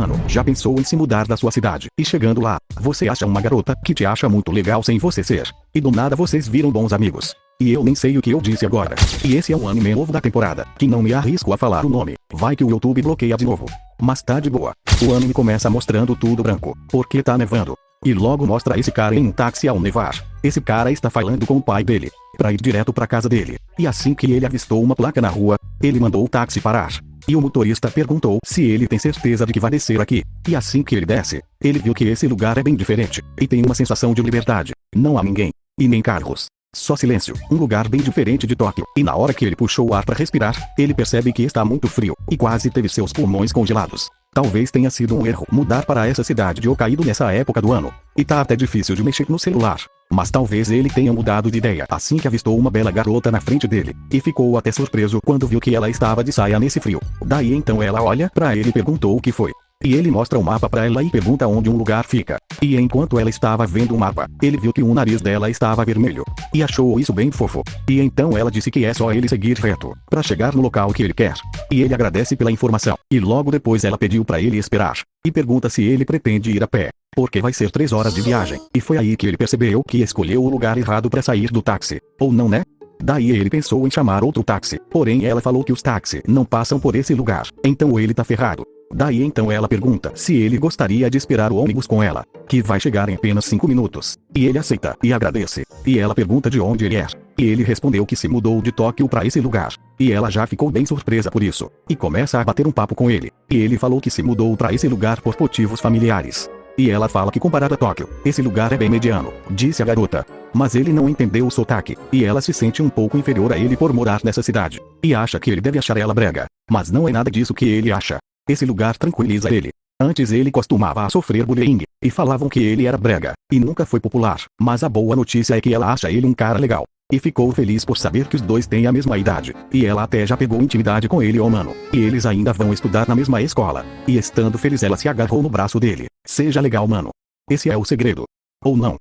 mano, já pensou em se mudar da sua cidade? E chegando lá, você acha uma garota que te acha muito legal sem você ser. E do nada vocês viram bons amigos. E eu nem sei o que eu disse agora. E esse é um anime novo da temporada, que não me arrisco a falar o nome. Vai que o YouTube bloqueia de novo. Mas tá de boa. O anime começa mostrando tudo branco, porque tá nevando. E logo mostra esse cara em um táxi ao nevar. Esse cara está falando com o pai dele, pra ir direto pra casa dele. E assim que ele avistou uma placa na rua, ele mandou o táxi parar. E o motorista perguntou se ele tem certeza de que vai descer aqui. E assim que ele desce, ele viu que esse lugar é bem diferente. E tem uma sensação de liberdade. Não há ninguém. E nem carros. Só silêncio. Um lugar bem diferente de Tóquio. E na hora que ele puxou o ar para respirar, ele percebe que está muito frio. E quase teve seus pulmões congelados. Talvez tenha sido um erro mudar para essa cidade de Hokkaido nessa época do ano. E tá até difícil de mexer no celular. Mas talvez ele tenha mudado de ideia assim que avistou uma bela garota na frente dele. E ficou até surpreso quando viu que ela estava de saia nesse frio. Daí então ela olha pra ele e perguntou o que foi. E ele mostra o mapa pra ela e pergunta onde um lugar fica. E enquanto ela estava vendo o mapa, ele viu que o nariz dela estava vermelho. E achou isso bem fofo. E então ela disse que é só ele seguir reto, pra chegar no local que ele quer. E ele agradece pela informação. E logo depois ela pediu pra ele esperar. E pergunta se ele pretende ir a pé. Porque vai ser 3 horas de viagem. E foi aí que ele percebeu que escolheu o lugar errado pra sair do táxi. Ou não, né? Daí ele pensou em chamar outro táxi. Porém ela falou que os táxis não passam por esse lugar. Então ele tá ferrado. Daí então ela pergunta se ele gostaria de esperar o ônibus com ela, que vai chegar em apenas 5 minutos. E ele aceita e agradece. E ela pergunta de onde ele é. E ele respondeu que se mudou de Tóquio para esse lugar. E ela já ficou bem surpresa por isso. E começa a bater um papo com ele. E ele falou que se mudou para esse lugar por motivos familiares. E ela fala que comparado a Tóquio, esse lugar é bem mediano, disse a garota. Mas ele não entendeu o sotaque, e ela se sente um pouco inferior a ele por morar nessa cidade. E acha que ele deve achar ela brega. Mas não é nada disso que ele acha. Esse lugar tranquiliza ele. Antes ele costumava sofrer bullying, e falavam que ele era brega, e nunca foi popular. Mas a boa notícia é que ela acha ele um cara legal. E ficou feliz por saber que os dois têm a mesma idade. E ela até já pegou intimidade com ele, mano. E eles ainda vão estudar na mesma escola. E estando feliz ela se agarrou no braço dele. Seja legal, mano. Esse é o segredo. Ou não.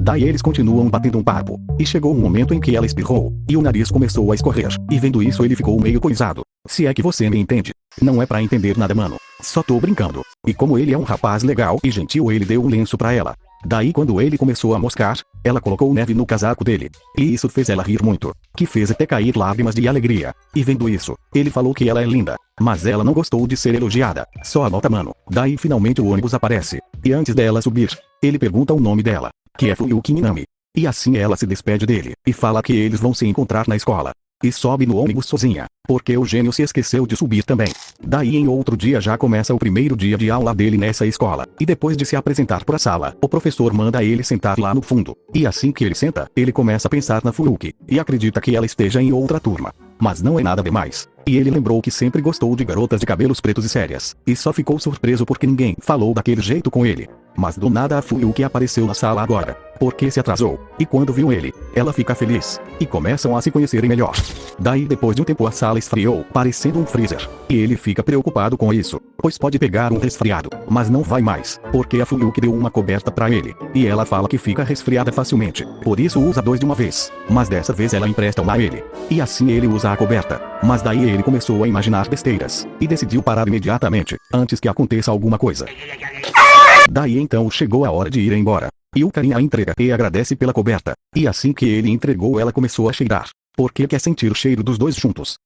Daí eles continuam batendo um papo. E chegou um momento em que ela espirrou. E o nariz começou a escorrer. E vendo isso ele ficou meio coisado. Se é que você me entende. Não é pra entender nada, mano. Só tô brincando. E como ele é um rapaz legal e gentil, ele deu um lenço pra ela. Daí quando ele começou a moscar, ela colocou neve no casaco dele. E isso fez ela rir muito. Que fez até cair lágrimas de alegria. E vendo isso, ele falou que ela é linda. Mas ela não gostou de ser elogiada. Só anota, mano. Daí finalmente o ônibus aparece. E antes dela subir, ele pergunta o nome dela, que é Fuyuki Minami. E assim ela se despede dele, e fala que eles vão se encontrar na escola. E sobe no ônibus sozinha, porque o gênio se esqueceu de subir também. Daí em outro dia já começa o primeiro dia de aula dele nessa escola. E depois de se apresentar pra sala, o professor manda ele sentar lá no fundo. E assim que ele senta, ele começa a pensar na Fuyuki, e acredita que ela esteja em outra turma. Mas não é nada demais. E ele lembrou que sempre gostou de garotas de cabelos pretos e sérias. E só ficou surpreso porque ninguém falou daquele jeito com ele. Mas do nada a Fuyuki apareceu na sala agora. Porque se atrasou. E quando viu ele, ela fica feliz. E começam a se conhecerem melhor. Daí depois de um tempo a sala esfriou, parecendo um freezer. E ele fica preocupado com isso, pois pode pegar um resfriado. Mas não vai mais, porque a Fuyuki deu uma coberta pra ele. E ela fala que fica resfriada facilmente. Por isso usa 2 de uma vez. Mas dessa vez ela empresta uma a ele. E assim ele usa a coberta. Mas daí ele começou a imaginar besteiras. E decidiu parar imediatamente, antes que aconteça alguma coisa. Daí então chegou a hora de ir embora. E o carinha a entrega e agradece pela coberta. E assim que ele entregou ela começou a cheirar. Porque quer sentir o cheiro dos dois juntos.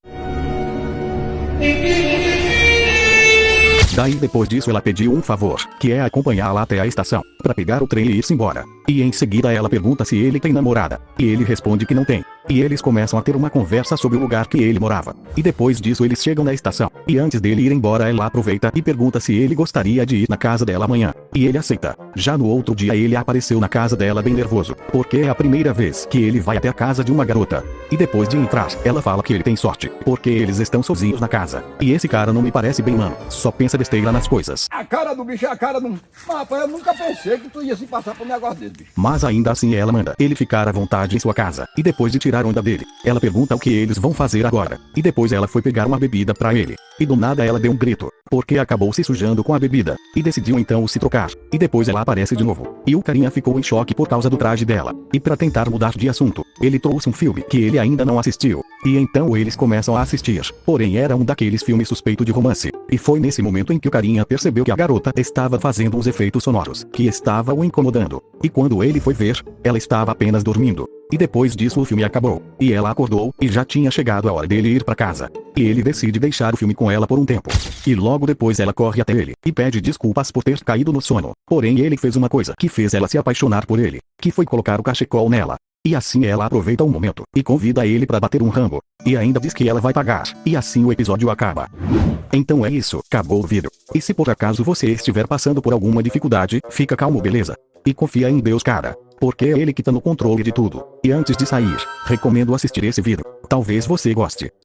Daí depois disso ela pediu um favor, que é acompanhá-la até a estação, pra pegar o trem e ir-se embora. E em seguida ela pergunta se ele tem namorada. E ele responde que não tem. E eles começam a ter uma conversa sobre o lugar que ele morava. E depois disso eles chegam na estação. E antes dele ir embora ela aproveita e pergunta se ele gostaria de ir na casa dela amanhã. E ele aceita. Já no outro dia ele apareceu na casa dela bem nervoso. Porque é a primeira vez que ele vai até a casa de uma garota. E depois de entrar, ela fala que ele tem sorte. Porque eles estão sozinhos na casa. E esse cara não me parece bem, mano. Só pensa besteira nas coisas. A cara do bicho é a cara do... Mas, rapaz, eu nunca pensei que tu ia se passar por um negócio desse, bicho. Mas ainda assim ela manda ele ficar à vontade em sua casa. E depois de tirar tirar onda dele. Ela pergunta o que eles vão fazer agora. E depois ela foi pegar uma bebida pra ele. E do nada ela deu um grito, porque acabou se sujando com a bebida. E decidiu então se trocar. E depois ela aparece de novo. E o carinha ficou em choque por causa do traje dela. E pra tentar mudar de assunto, ele trouxe um filme que ele ainda não assistiu. E então eles começam a assistir. Porém era um daqueles filmes suspeito de romance. E foi nesse momento em que o carinha percebeu que a garota estava fazendo uns efeitos sonoros que estavam o incomodando. E quando ele foi ver, ela estava apenas dormindo. E depois disso o filme acabou. E ela acordou, e já tinha chegado a hora dele ir pra casa. E ele decide deixar o filme com ela por um tempo. E logo depois ela corre até ele, e pede desculpas por ter caído no sono. Porém ele fez uma coisa que fez ela se apaixonar por ele, que foi colocar o cachecol nela. E assim ela aproveita o momento, e convida ele pra bater um rango. E ainda diz que ela vai pagar. E assim o episódio acaba. Então é isso, acabou o vídeo. E se por acaso você estiver passando por alguma dificuldade, fica calmo, beleza? E confia em Deus, cara. Porque é ele que tá no controle de tudo. E antes de sair, recomendo assistir esse vídeo. Talvez você goste.